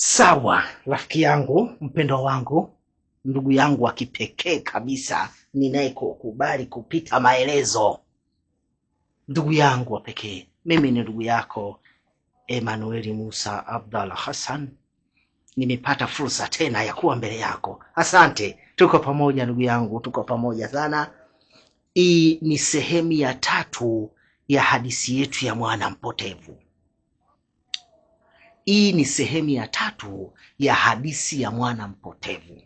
Sawa, rafiki yangu, mpendwa wangu, ndugu yangu wa kipekee kabisa, ninayekukubali kupita maelezo. Ndugu yangu wa pekee, mimi ni ndugu yako Emmanuel Musa Abdalla Hassan. Nimepata fursa tena ya kuwa mbele yako. Asante, tuko pamoja ndugu yangu, tuko pamoja sana. Hii ni sehemu ya 3 ya hadithi yetu ya mwana mpotevu. Hii ni sehemu ya 3 ya hadithi ya mwana mpotevu.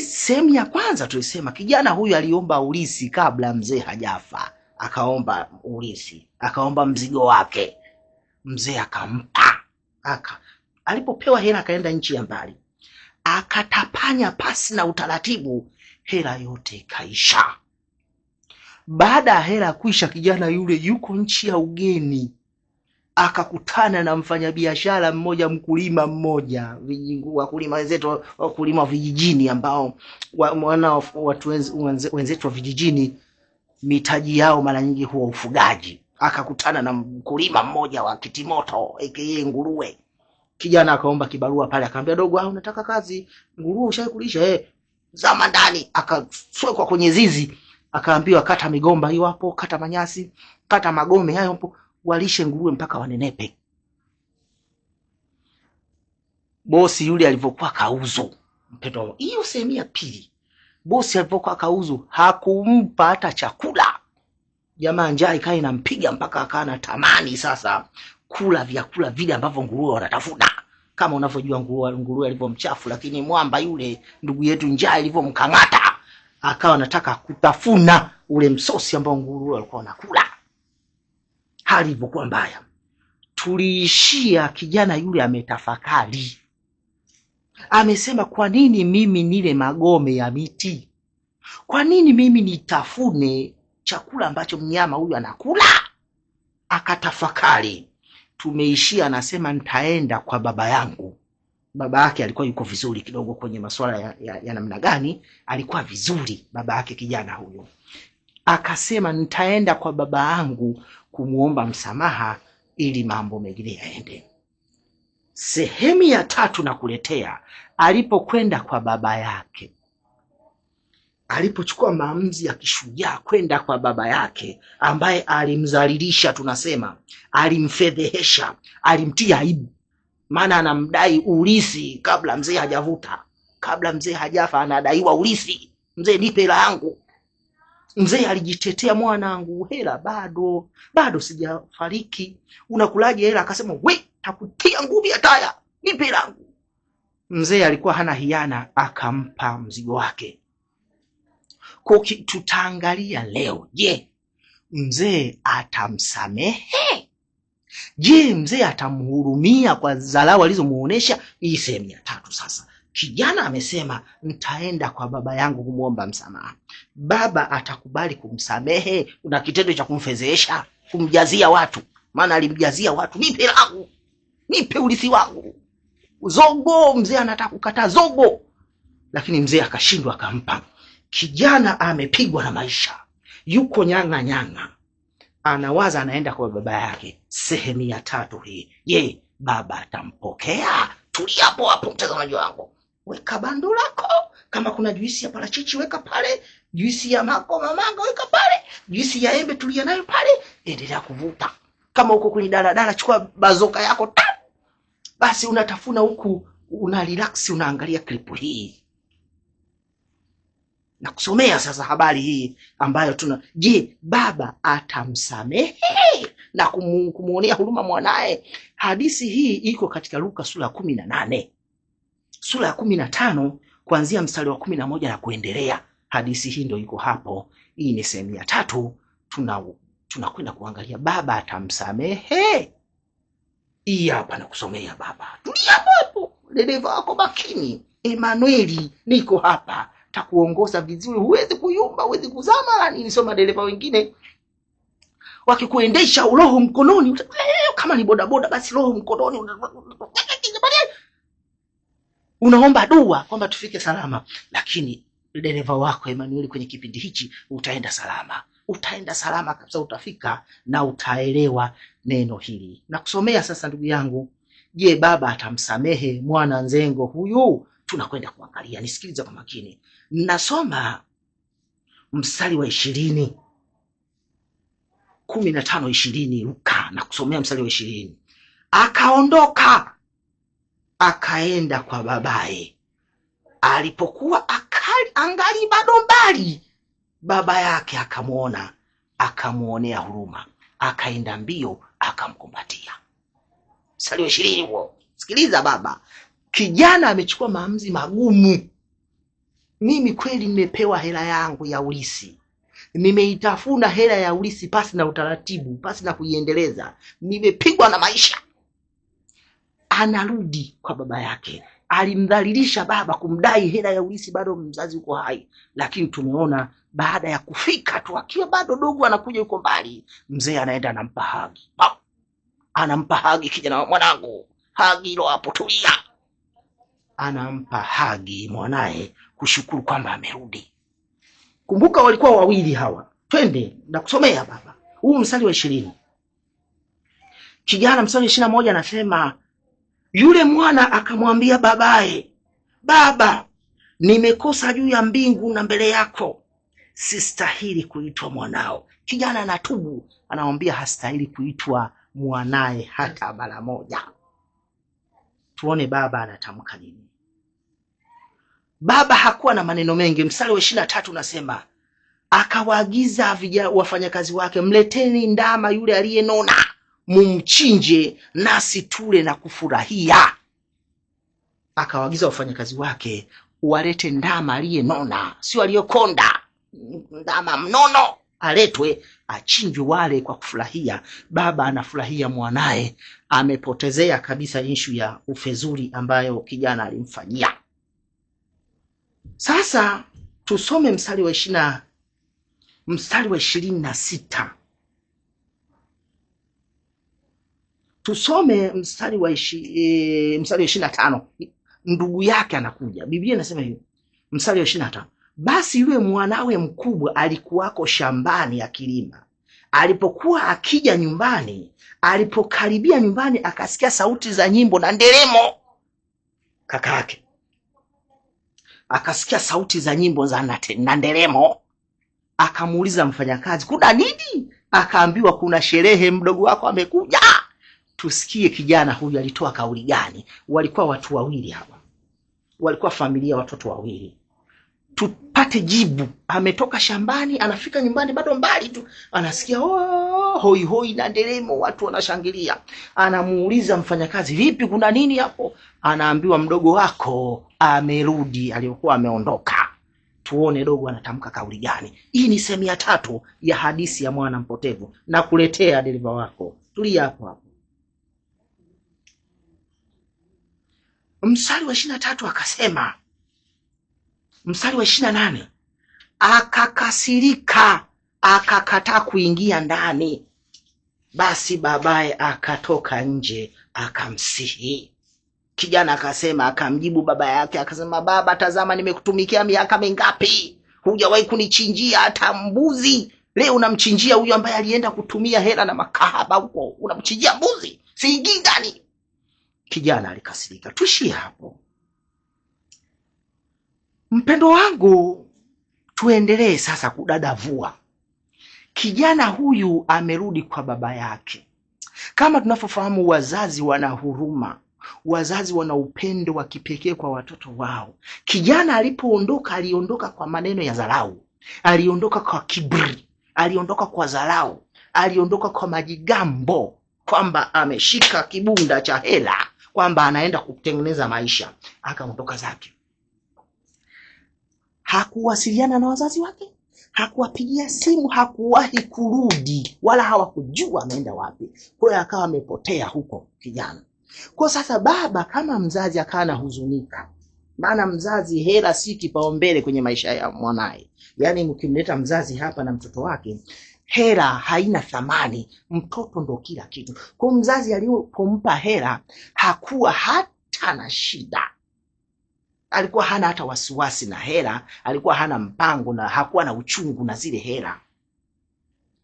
Sehemu ya kwanza tulisema kijana huyu aliomba ulisi kabla mzee hajafa. Akaomba ulisi, akaomba mzigo wake. Mzee akampa. Alipopewa hela akaenda nchi ya mbali. Akatapanya pasi na utaratibu, hela yote ikaisha. Baada ya hela kuisha, kijana yule yuko nchi ya ugeni. Akakutana na mfanyabiashara mmoja, mkulima mmoja, wakulima wenzetu, wakulima vijijini ambao watu wenzetu wa vijijini mitaji yao mara nyingi huwa ufugaji. Akakutana na mkulima mmoja wa kitimoto aka nguruwe. Kijana akaomba kibarua pale, akamwambia dogo, unataka kazi? Nguruwe ushaikulisha? Zama ndani. Akaswekwa kwenye zizi, akaambiwa kata migomba hiyo hapo, kata manyasi, kata magome hayo hapo, walishe nguruwe mpaka wanenepe. Bosi yule alivyokuwa kauzu, mpendwa, hiyo sehemu ya pili. Bosi alivyokuwa kauzu hakumpa hata chakula. Jamaa njaa ikawa inampiga mpaka akana tamani sasa kula vyakula vile ambavyo nguruwe wanatafuna. Kama unavyojua nguruwe alivyomchafu, lakini mwamba yule ndugu yetu njaa ilivyomkangata akawa anataka kutafuna ule msosi ambao nguruwe walikuwa wanakula. Hali ilivyokuwa mbaya, tuliishia kijana yule ametafakari. Amesema, kwa nini mimi nile magome ya miti? Kwa nini mimi nitafune chakula ambacho mnyama huyu anakula? Akatafakari. Tumeishia anasema, nitaenda kwa baba yangu. Baba yake alikuwa yuko vizuri kidogo kwenye masuala ya namna gani, alikuwa vizuri baba yake kijana huyo. Akasema, nitaenda kwa baba yangu kumuomba msamaha ili mambo mengine yaende. Sehemu ya 3 nakuletea alipokwenda kwa baba yake. Alipochukua maamuzi ya kishujaa kwenda kwa baba yake ambaye alimdhalilisha, tunasema alimfedhehesha, alimtia aibu. Maana anamdai ulisi kabla mzee hajavuta, kabla mzee hajafa anadaiwa ulisi. Mzee, nipe hela yangu. Mzee alijitetea, mwanangu, hela bado sijafariki, unakulaje hela? Akasema, we, takutia nguvu ya taya, nipe hela yangu. Mzee alikuwa hana hiana, akampa mzigo wake. Kwa tutaangalia leo, je, mzee atamsamehe? Je, mzee atamhurumia kwa dharau alizomuonesha? Hii sehemu ya 3 sasa. Kijana amesema, nitaenda kwa baba yangu kumuomba msamaha. Baba atakubali kumsamehe? Una kitendo cha kumfezesha, kumjazia watu. Maana alimjazia watu, nipe langu, nipe urithi wangu. Zogo, mzee anataka kukataa zogo, lakini mzee akashindwa, akampa. Kijana amepigwa na maisha, yuko nyanga, anawaza anaenda kwa baba yake. Sehemu ya 3 hii. Je, baba atampokea? Tulia hapo mtazamaji wangu. Weka bando lako, kama kuna juisi ya parachichi weka pale, juisi ya mamanga weka pale, juisi ya embe tulia nayo pale, endelea kuvuta. Kama uko kwenye daladala, chukua bazoka yako basi unatafuna huku una relax, unaangalia klipu hii na kusomea sasa habari hii ambayo je, baba atamsamehe na kumuonea huruma mwanae? Hadithi hii iko katika Luka sura ya 18, sura ya 15 kuanzia mstari wa 11 na kuendelea. Hadithi hii ndio iko hapo. Hii ni sehemu ya 3. Tunakwenda kuangalia baba atamsamehe. Hii hapa na kusomea baba. Tulia hapo. Dereva wako makini. Emmanuel, niko hapa. Takuongoza vizuri, huwezi kuyumba, huwezi kuzama. Nilisoma dereva wengine wakikuendesha roho mkononi, kama ni bodaboda basi roho mkononi, unaomba dua kwamba tufike salama. Lakini dereva wako Emmanuel kwenye kipindi hichi utaenda salama. Utaenda salama kabisa, utafika na utaelewa neno hili. Na kusomea sasa ndugu yangu, Je, baba atamsamehe mwana Nzengo huyu? Tunakwenda kuangalia. Nisikilize kwa makini. Nasoma mstari wa 20, 15, 20 Luka, na kusomea mstari wa 20. Akaondoka akaenda kwa babaye. Alipokuwa angali bado mbali, baba yake akamuona, akamuonea huruma, akaenda mbio akamkumbatia. Mstari wa 20 huo. Sikiliza baba, kijana amechukua maamuzi magumu. Mimi kweli nimepewa hela yangu ya ulisi, nimeitafuna hela ya ulisi pasi na utaratibu, pasi na kuiendeleza, nimepigwa na maisha. Anarudi kwa baba yake. Alimdhalilisha baba kumdai hela ya ulisi bado mzazi uko hai, lakini tumeona baada ya kufika tu akiwa bado dogo, anakuja yuko mbali, mzee anaenda anampa hagi. Anampa hagi, kijana mwanangu, hagi ilo hapo, tulia. Anampa hagi mwanae kushukuru kwamba amerudi. Kumbuka walikuwa wawili hawa. Twende na kusomea baba. Huu mstari wa 20. Kijana mstari wa 21 anasema, yule mwana akamwambia babaye, baba, nimekosa juu ya mbingu na mbele yako, sistahili kuitwa mwanao. Kijana anatubu, anamwambia hastahili kuitwa mwanae hata mara moja. Tuone baba anatamka nini. Baba hakuwa na maneno mengi. Mstari wa 23 unasema, akawaagiza wafanyakazi wake, mleteni ndama yule aliyenona, mumchinje nasi tule na kufurahia. Akawaagiza wafanyakazi wake walete ndama aliyenona, sio aliyokonda, ndama mnono aletwe, achinjwe, wale kwa kufurahia. Baba anafurahia mwanae amepotezea kabisa issue ya ufezuri ambayo kijana alimfanyia. Sasa tusome mstari wa 26. Tusome mstari wa 25. Ndugu yake anakuja. Biblia inasema hivi, mstari wa 25. Basi yule mwanawe mkubwa alikuwako shambani akilima. Alipokuwa akija nyumbani, alipokaribia nyumbani, akasikia sauti za nyimbo na nderemo. Kaka yake akasikia sauti za nyimbo za na nderemo. Akamuuliza mfanyakazi, kuna nini? Akaambiwa, kuna sherehe, mdogo wako amekuja. Tusikie kijana huyu alitoa kauli gani. Walikuwa watu wawili hapa, walikuwa familia, watoto wawili. Tupate jibu. Ametoka shambani, anafika nyumbani bado mbali tu, anasikia hoi hoi na nderemo, watu wanashangilia. Anamuuliza mfanyakazi, vipi, kuna nini hapo? Anaambiwa, mdogo wako amerudi, aliyokuwa ameondoka. Tuone dogo anatamka kauli gani. Hii ni sehemu ya 3 ya hadithi ya mwana mpotevu, na kuletea dereva wako. Tulia hapo hapo. Mstari wa 23 akasema, mstari wa 28, akakasirika, akakataa kuingia ndani. Basi babaye akatoka nje akamsihi. Kijana akasema, akamjibu baba yake akasema, baba, tazama, nimekutumikia miaka mingapi, hujawahi kunichinjia hata mbuzi. Leo unamchinjia huyu ambaye alienda kutumia hela na makahaba huko, unamchinjia mbuzi, siingii ndani. Kijana alikasirika. Tuishie hapo. Mpendo wangu, tuendelee sasa kudadavua. Kijana huyu amerudi kwa baba yake. Kama tunavyofahamu, wazazi wana huruma, wazazi wana upendo wa kipekee kwa watoto wao. Kijana alipoondoka, aliondoka kwa maneno ya dharau, aliondoka kwa kiburi, aliondoka kwa dharau, aliondoka kwa majigambo kwamba ameshika kibunda cha hela, kwamba anaenda kutengeneza maisha. Akaondoka zake. Hakuwasiliana na wazazi wake, hakuwapigia simu, hakuwahi kurudi, wala hawakujua ameenda wapi. Kwa hiyo akawa amepotea huko kijana. Kwa sasa baba kama mzazi akawa anahuzunika, maana mzazi, hela si kipaumbele kwenye maisha ya mwanae. Yaani mkimleta mzazi hapa na mtoto wake, hela haina thamani, mtoto ndo kila kitu. Kwa mzazi alipompa hela hakuwa hata na shida, alikuwa hana hata wasiwasi na hela, alikuwa hana mpango na hakuwa na uchungu na zile hela.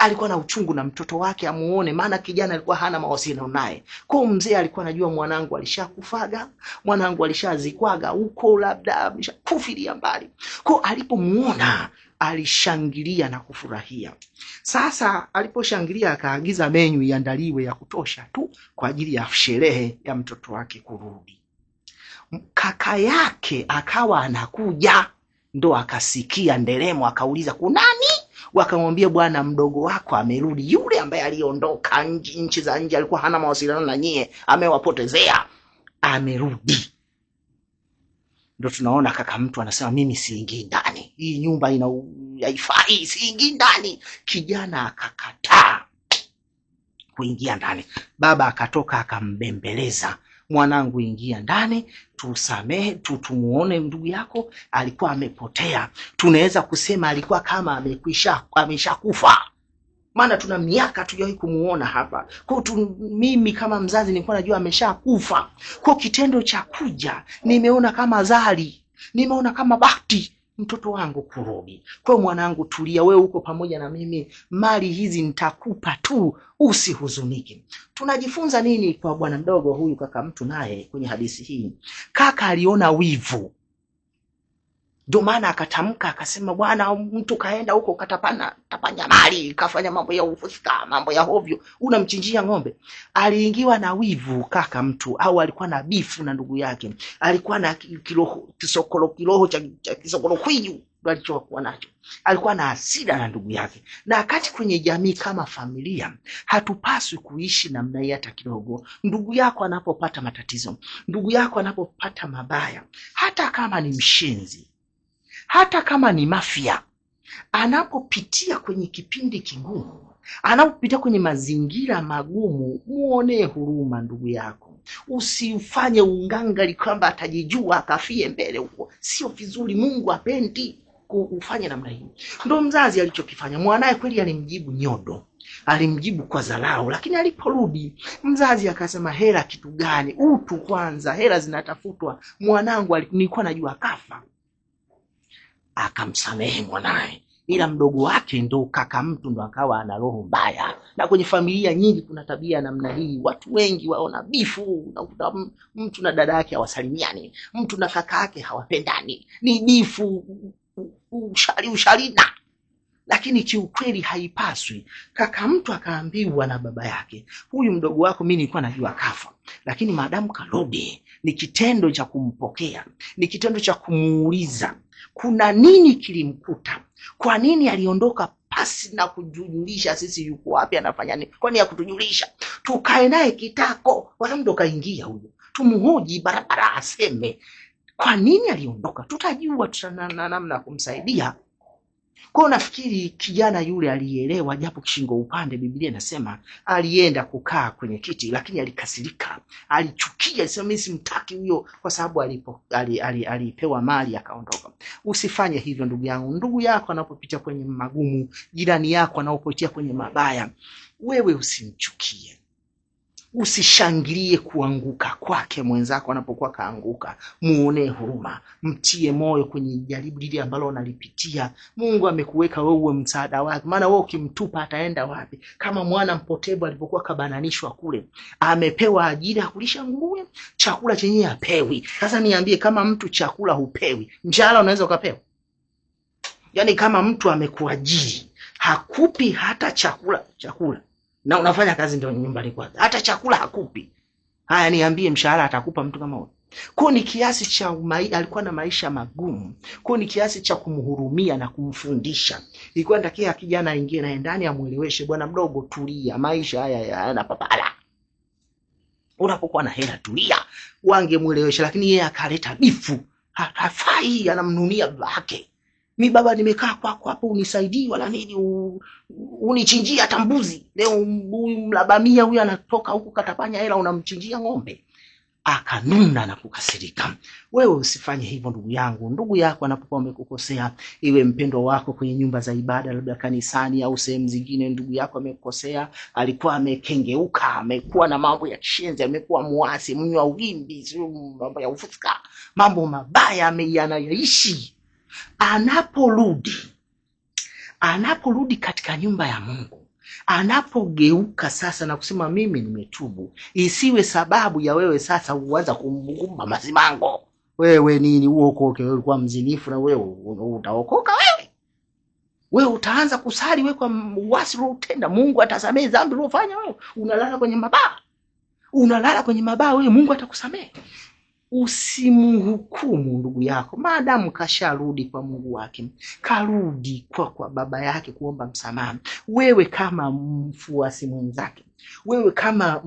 alikuwa na uchungu na mtoto wake amuone, maana kijana alikuwa hana mawasiliano naye. Kwa mzee alikuwa anajua mwanangu alishakufaga, mwanangu alishazikwaga huko, labda ameshakufilia mbali. Kwa alipomuona alishangilia na kufurahia. Sasa aliposhangilia akaagiza menyu iandaliwe ya kutosha tu kwa ajili ya sherehe ya mtoto wake kurudi. Kaka yake akawa anakuja, ndo akasikia nderemo, akauliza kunani? Wakamwambia bwana mdogo wako amerudi, yule ambaye aliondoka nchi za nje, alikuwa hana mawasiliano na nyie, amewapotezea, amerudi. Ndo tunaona kaka mtu anasema mimi siingii ndani, hii nyumba haifai, siingii ndani. Kijana akakataa kuingia ndani. Baba akatoka akambembeleza, mwanangu ingia ndani, tusamehe, tumuone ndugu yako alikuwa amepotea. Tunaweza kusema alikuwa kama ameshakufa, maana tuna miaka tujawahi kumuona hapa. Kwa mimi kama mzazi nilikuwa najua ameshakufa. Kwa kitendo cha kuja nimeona kama zali, nimeona kama bahati mtoto wangu kurudi. Kwa mwanangu tulia, wewe uko pamoja na mimi, mali hizi nitakupa tu, usihuzunike. Tunajifunza nini kwa bwana mdogo huyu kaka mtu naye kwenye hadithi hii? Kaka aliona wivu, ndio maana akatamka akasema, bwana mtu kaenda huko tapanya mali, kafanya mambo ya ufuska, mambo ya hovyo, unamchinjia ng'ombe. Aliingiwa na wivu kaka mtu, au alikuwa na bifu na ndugu yake, alikuwa na kiroho cha kisokolo kwiju alichokuwa nacho, alikuwa na hasira na ndugu yake. Na wakati kwenye jamii kama familia hatupaswi kuishi namna hii hata kidogo. Ndugu yako anapopata matatizo, ndugu yako anapopata mabaya, hata kama ni mshenzi, hata kama ni mafia, anapopitia kwenye kipindi kigumu, anapopitia kwenye mazingira magumu, muone huruma ndugu yako. Usifanye ungangali kwamba atajijua akafie mbele huko, sio vizuri. Mungu apendi ufanye namna hii. Ndio mzazi alichokifanya. Mwanae kweli alimjibu nyodo, alimjibu kwa dharau, lakini aliporudi mzazi akasema, hela kitu gani? Utu kwanza, hela zinatafutwa. Mwanangu nilikuwa najua kafa. Akamsamehe mwanae, ila mdogo wake ndo kaka mtu ndo akawa ana roho mbaya. Na kwenye familia nyingi kuna tabia namna hii, watu wengi waona bifu. Unakuta mtu na dada yake hawasalimiani, mtu na kaka yake hawapendani, ni bifu, usharina. Lakini kiukweli haipaswi. Kaka mtu akaambiwa na baba yake, huyu mdogo wako mimi nilikuwa najua kafa, lakini maadamu karudi, ni kitendo cha kumpokea, ni kitendo cha kumuuliza kuna nini kilimkuta, kwa nini aliondoka pasi na kujujulisha sisi yuko wapi, anafanya nini, kwani ya kutujulisha. Tukae naye kitako, wala ndo kaingia huyo, tumuhoji barabara aseme kwa nini aliondoka, tutajua tutana namna kumsaidia. Kwa nafikiri kijana yule alielewa, japo kishingo upande. Biblia inasema alienda kukaa kwenye kiti, lakini alikasirika, alichukia, alisema mimi simtaki huyo, kwa sababu alipewa mali akaondoka. Usifanye hivyo ndugu yangu. Ndugu yako anapopitia kwenye magumu, jirani yako anapopitia kwenye mabaya, wewe usimchukie. Usishangilie kuanguka kwake mwenzako anapokuwa kaanguka. Muone huruma, mtie moyo kwenye jaribu lile ambalo analipitia. Mungu amekuweka wewe uwe msaada wake, maana wewe ukimtupa ataenda wapi? Kama mwana mpotevu alipokuwa kabananishwa kule, amepewa ajira ya kulisha nguruwe, chakula chenyewe apewi. Sasa niambie, kama mtu chakula hupewi, mshahara unaweza ukapewa? Yaani kama mtu amekuajiri hakupi hata chakula na unafanya kazi ndio nyumbani kwake, hata chakula hakupi, haya niambie mshahara atakupa mtu kama huyo? Kwa ni kiasi cha alikuwa na maisha magumu, kwa ni kiasi cha kumhurumia na kumfundisha. Ilikuwa ndakia kijana aingie na ndani amueleweshe, bwana mdogo tulia, maisha haya yana papala, unapokuwa na hela tulia, wangemuelewesha. Lakini yeye akaleta bifu, hafai, anamnunia babake. Mi baba nimekaa kwako hapo unisaidii wala nini, unichinjia hata mbuzi. Leo huyu mlabamia huyu anatoka huku katapanya hela, unamchinjia ng'ombe. Akanuna na kukasirika. Wewe usifanye hivyo ndugu yangu. Ndugu yako anapokuwa amekukosea, iwe mpendo wako kwenye nyumba za ibada, labda kanisani au sehemu zingine, ndugu yako amekukosea, alikuwa amekengeuka, amekuwa na mambo ya kishenzi, amekuwa muasi, mnywa ugimbi, mambo ya ufuska, mambo mabaya anayaishi. Anaporudi katika nyumba ya Mungu, Anapogeuka sasa na kusema mimi nimetubu, isiwe sababu ya wewe sasa uanza kumgumba masimango. Wewe nini uokoke? Wewe ulikuwa mzinifu na wewe utaokoka wewe? Wewe utaanza kusali wewe kwa uasi uliotenda, Mungu atasamehe dhambi uliyofanya wewe? Unalala kwenye mabaa. Unalala kwenye mabaa wewe, Mungu atakusamehe? Usimhukumu ndugu yako, maadamu kasharudi kwa Mungu wake, karudi kwa baba yake kuomba msamaha. Wewe kama mfuasi mwenzake, wewe kama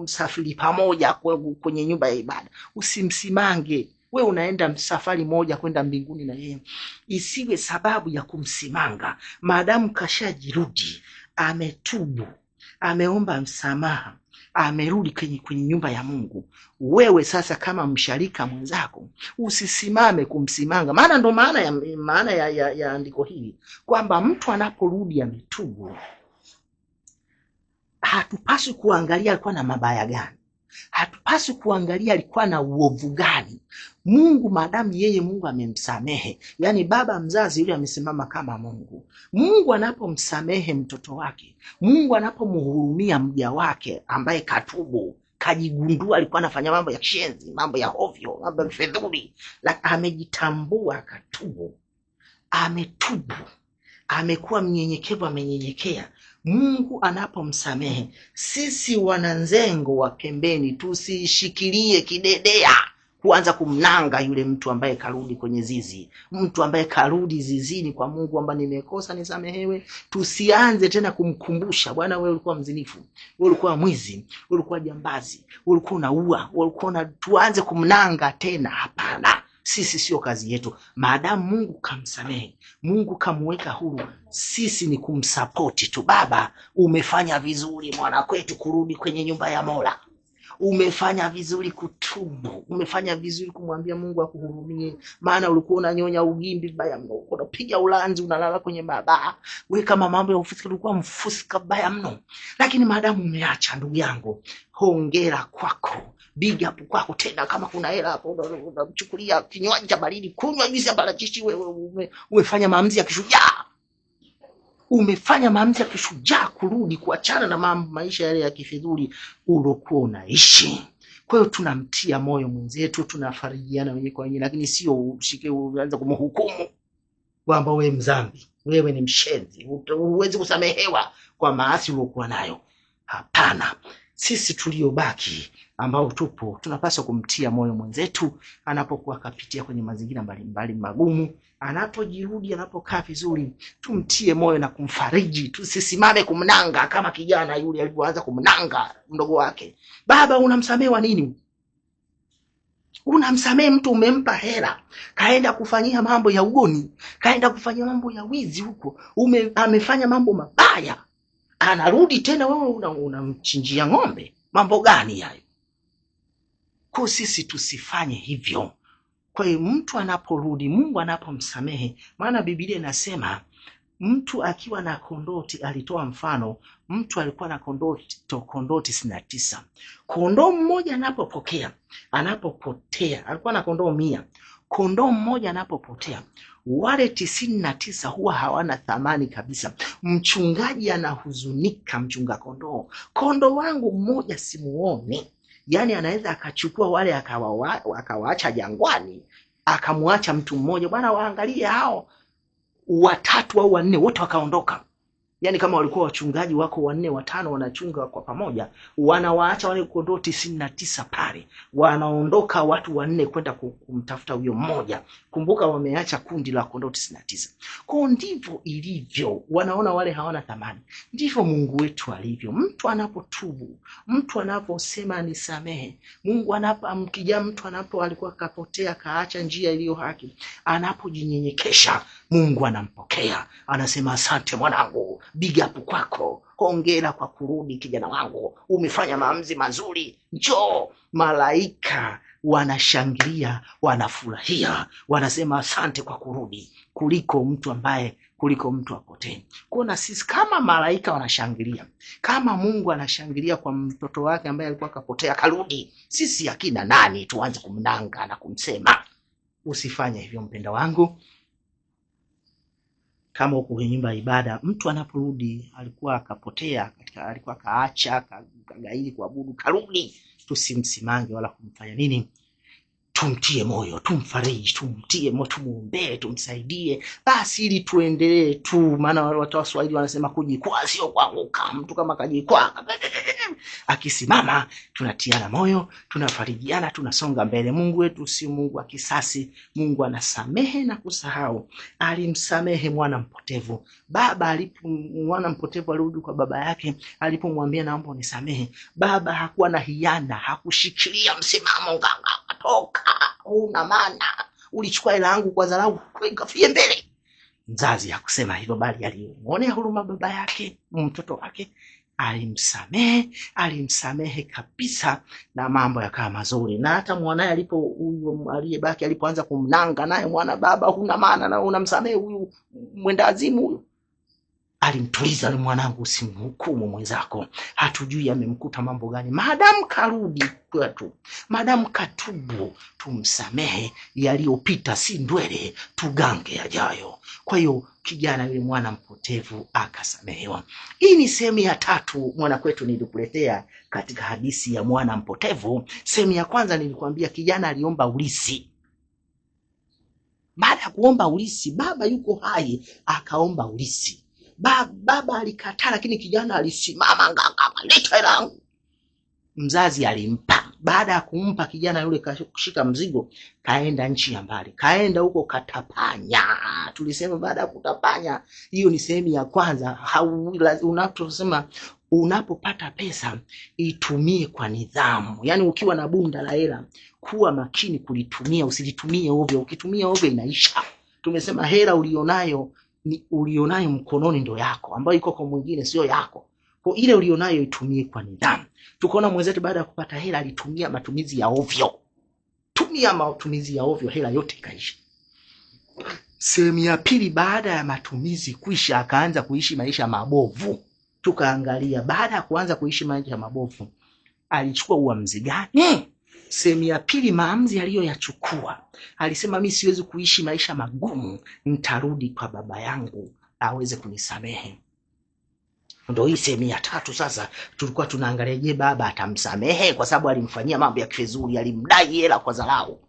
msafiri pamoja kwenye nyumba ya ibada, usimsimange. Wewe unaenda safari moja kwenda mbinguni na yeye, isiwe sababu ya kumsimanga. Maadamu kashajirudi, ametubu, ameomba msamaha, amerudi kwenye nyumba ya Mungu, wewe sasa kama msharika mwenzako usisimame kumsimanga. Maana ndo maana ya andiko hili kwamba mtu anaporudi ametubu, hatupaswi kuangalia alikuwa na mabaya gani, hatupaswi kuangalia alikuwa na uovu gani. Mungu maadamu yeye Mungu amemsamehe, yani baba mzazi yule amesimama kama Mungu. Mungu anapomsamehe mtoto wake, Mungu anapomhurumia mja wake ambaye katubu, kajigundua alikuwa anafanya mambo ya kishenzi, mambo ya ovyo, mambo ya fedhuli, amejitambua, katubu, ametubu, amekuwa mnyenyekevu, amenyenyekea. Mungu anapomsamehe, sisi wananzengo wa pembeni tusishikilie kidedea kuanza kumnanga yule mtu ambaye karudi kwenye zizi, mtu ambaye karudi zizini kwa Mungu ambaye nimekosa nisamehewe. Tusianze tena kumkumbusha, bwana wewe ulikuwa mzinifu, wewe ulikuwa mwizi, ulikuwa jambazi, ulikuwa unaua, ulikuwa tuanze kumnanga tena. Hapana, sisi sio kazi yetu. Maadamu Mungu kamsamehe, Mungu kamweka huru, sisi ni kumsapoti tu. Baba, umefanya vizuri mwana kwetu kurudi kwenye nyumba ya Mola. Umefanya vizuri kutubu, umefanya vizuri kumwambia Mungu akuhurumie, maana ulikuwa unanyonya ugimbi baya mno, unapiga ulanzi, unalala kwenye mabaa. Wewe kama mambo ya ufisika ulikuwa mfusika baya mno, lakini maadamu umeacha, ndugu yangu, hongera kwako, big up kwako. Tena kama kuna hela hapo unamchukulia kinywaji cha baridi, kunywa juice ya parachichi. Wewe umefanya maamuzi ya kishujaa, umefanya maamuzi ya kishujaa kurudi, kuachana na maisha yale ya kifidhuli ulokuwa unaishi. Kwa hiyo tunamtia moyo mwenzetu, tunafarijiana wenyewe kwa wenyewe, lakini sio ushike uanze kumhukumu kwamba wewe mzambi, wewe ni mshenzi, huwezi kusamehewa kwa maasi ulokuwa nayo. Hapana, sisi tuliobaki ambao tupo tunapaswa kumtia moyo mwenzetu anapokuwa kapitia kwenye mazingira mbalimbali magumu. Anapojirudi, anapokaa vizuri, tumtie moyo na kumfariji. Tusisimame kumnanga kama kijana yule alipoanza kumnanga mdogo wake. Baba, unamsamehe nini? Unamsamehe mtu umempa hela, kaenda kufanyia mambo ya ugoni, kaenda kufanyia mambo ya wizi huko, amefanya mambo mabaya, anarudi tena wewe unamchinjia ng'ombe. Mambo gani hayo? Kwa sisi tusifanye hivyo. Kwa hiyo mtu anaporudi, Mungu anapomsamehe, maana Biblia inasema mtu akiwa na kondoti, alitoa mfano, mtu alikuwa na kondoo 99. Kondoo mmoja anapopotea, alikuwa na kondoo 100. Kondoo mmoja anapopotea, wale 99 huwa hawana thamani kabisa. Mchungaji anahuzunika, mchunga kondoo wangu mmoja simuone. Yani anaweza akachukua wale akawaacha jangwani, akamwacha mtu mmoja, bwana waangalie hao 3 au 4 wote wakaondoka. Yani kama walikuwa wachungaji wako 4 5 wanachunga kwa pamoja, wanawaacha wale kondoo 99 pale, wanaondoka watu 4 kwenda kumtafuta huyo mmoja. Kumbuka wameacha kundi la kondoo 99. Kwa ndivyo ilivyo, wanaona wale hawana thamani. Ndivyo Mungu wetu alivyo. Mtu anapotubu, mtu anaposema nisamehe, Mungu anapomkija mtu alikuwa kapotea, kaacha njia iliyo haki, anapojinyenyekesha, Mungu anampokea, anasema asante mwanangu, big up kwako, hongera kwa kurudi kijana wangu, umefanya maamuzi mazuri, njoo. Malaika wanashangilia, wanafurahia, wanasema asante kwa kurudi, kuliko mtu apotee. Kuna sisi kama malaika wanashangilia, kama Mungu anashangilia kwa mtoto wake ambaye alikuwa kapotea karudi, sisi akina nani tuanze kumnanga na kumsema? Usifanye hivyo mpenda wangu. kama uko kwenye nyumba ya ibada, mtu anaporudi alikuwa akapotea alikuwa kaacha kagaili kuabudu, karudi, tusimsimange wala kumfanya nini, tumtie moyo, tumfariji, tumtie moyo, tumuombee, tumsaidie, basi ili tuendelee tu. Maana watu wa Swahili wanasema kujikwaa sio kuanguka. Mtu kama kajikwaa akisimama, tunatiana moyo, tunafarijiana, tunasonga mbele. Mungu wetu si Mungu wa kisasi. Mungu anasamehe na kusahau. Alimsamehe mwana mpotevu. Mwana mpotevu alirudi kwa baba yake, alipomwambia naomba unisamehe, baba hakuwa na hiana, hakushikilia msimamo toka, una maana ulichukua hela yangu kwa dharau ukafie mbele. Mzazi hakusema hilo, bali alimuonea huruma baba yake, mtoto wake, alimsamehe kabisa, na mambo yakawa mazuri. Na hata mwanae aliyebaki alipoanza kumnanga naye, mwana, baba huna maana na unamsamehe huyu mwenda azimu huyu, alimtuliza, ni mwanangu, usimhukumu mwenzako, hatujui amemkuta mambo gani. Maadamu karudi kwetu, maadamu katubu, tumsamehe yaliyopita, si ndwele, tugange yajayo. Kwa hiyo kijana yule mwana mpotevu akasamehewa. Hii ni sehemu ya 3 mwana kwetu nilikuletea katika hadithi ya mwana mpotevu. Sehemu ya kwanza nilikwambia kijana aliomba ulisi. Baada ya kuomba ulisi, baba yuko hai, akaomba ulisi. Baba alikataa, lakini kijana alisimama, leta hela yangu. Mzazi alimpa. Baada ya kumpa, kijana yule kushika mzigo, kaenda nchi ya mbali, kaenda huko katapanya. Tulisema baada ya kutapanya, hiyo ni sehemu ya kwanza. Unaposema unapopata pesa itumie kwa nidhamu. Yani ukiwa na bunda la hela, kuwa makini kulitumia, usilitumie ovyo. Ukitumia ovyo inaisha. Tumesema hela ulionayo mkononi ndo yako, ambayo iko kwa mwingine sio yako. Kwa ile ulionayo itumie kwa nidhamu. Tukaona mwenzetu baada ya kupata hela alitumia matumizi ya ovyo. Tumia matumizi ya ovyo, hela yote ikaisha. Sehemu ya pili, baada ya matumizi kuisha, akaanza kuishi maisha mabovu. Tukaangalia baada ya kuanza kuishi maisha mabovu alichukua uamuzi gani? Sehemu ya pili, maamuzi aliyoyachukua. Alisema mimi siwezi kuishi maisha magumu, nitarudi kwa baba yangu aweze kunisamehe. Ndio hii sehemu ya 3 sasa tulikuwa tunaangalia, je, baba atamsamehe kwa sababu alimfanyia mambo ya kifezuri, alimdai hela kwa dharau.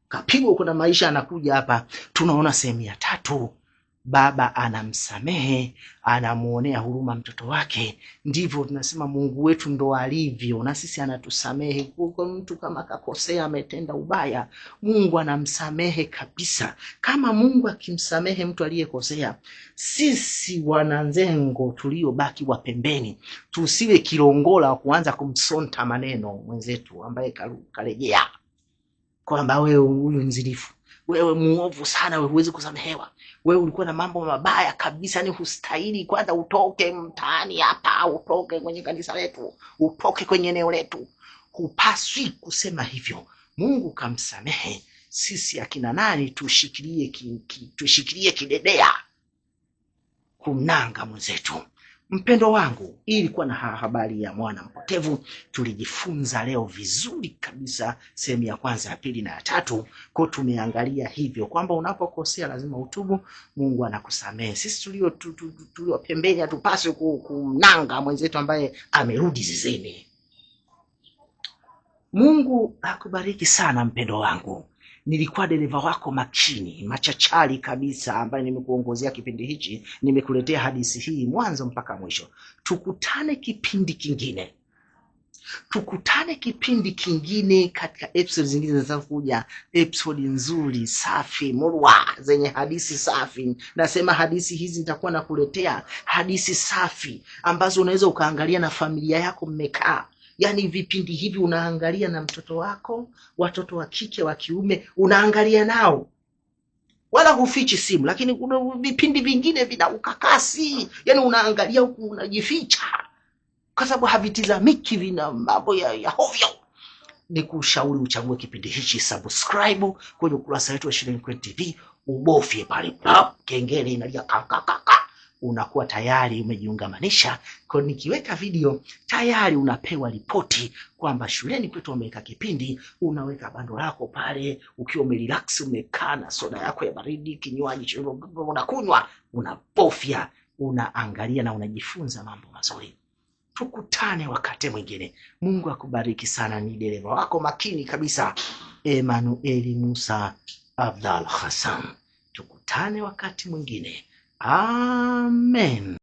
Kapigwa kuna maisha anakuja hapa. Tunaona sehemu ya 3, baba anamsamehe, anamuonea huruma mtoto wake. Ndivyo tunasema Mungu wetu ndo alivyo, na sisi anatusamehe. Kwa mtu kama kakosea, ametenda ubaya, Mungu anamsamehe kabisa. Kama Mungu akimsamehe mtu aliyekosea, sisi wananzengo tuliobaki wa pembeni tusiwe kilongola wa kuanza kumsonta maneno mwenzetu ambaye karejea kwamba wewe huyu mzinifu, wewe muovu sana, wewe huwezi kusamehewa, wewe ulikuwa na mambo mabaya kabisa, ni hustahili, kwanza utoke mtaani hapa, utoke kwenye kanisa letu, utoke kwenye eneo letu. Hupaswi kusema hivyo. Mungu kamsamehe, sisi akina nani tushikilie kidedea kumnanga mwenzetu. Mpendo wangu, hii ilikuwa na habari ya mwana mpotevu. Tulijifunza leo vizuri kabisa sehemu ya kwanza, ya pili na ya 3. Kwa tumeangalia hivyo kwamba unapokosea lazima utubu, Mungu anakusamehe. Sisi tulio pembeni hatupaswi kumnanga mwenzetu ambaye amerudi zizini. Mungu akubariki sana mpendo wangu. Nilikuwa dereva wako makini, machachari kabisa, ambaye nimekuongozea kipindi hichi, nimekuletea hadithi hii mwanzo mpaka mwisho. Tukutane kipindi kingine katika episode zingine zinazokuja, episode nzuri, safi, murwa, zenye hadithi safi. Nasema hadithi hizi nitakuwa nakuletea hadithi safi ambazo unaweza ukaangalia na familia yako mmekaa. Yani vipindi hivi unaangalia na mtoto wako, watoto wa kike wa kiume unaangalia nao, wala hufichi simu. Lakini kuna vipindi vingine vina ukakasi, yani unaangalia huku unajificha kwa sababu havitizamiki, vina mambo ya hovyo. Nikushauri uchague kipindi hichi, subscribe kwenye ukurasa wetu wa Shuleni Kwetu TV, ubofye pale kengele inalia unakuwa tayari umejiungamanisha. Kwa nikiweka video tayari unapewa ripoti kwamba shuleni kwetu wameweka kipindi. Unaweka bando lako pale ukiwa umerelax, umekaa na soda yako ya baridi, kinywaji unakunywa, unabofya, unaangalia na unajifunza mambo mazuri. Tukutane wakati mwingine. Mungu akubariki sana. Ni dereva wako makini kabisa, Emmanuel Musa Abdal Hassan. Tukutane wakati mwingine. Amen.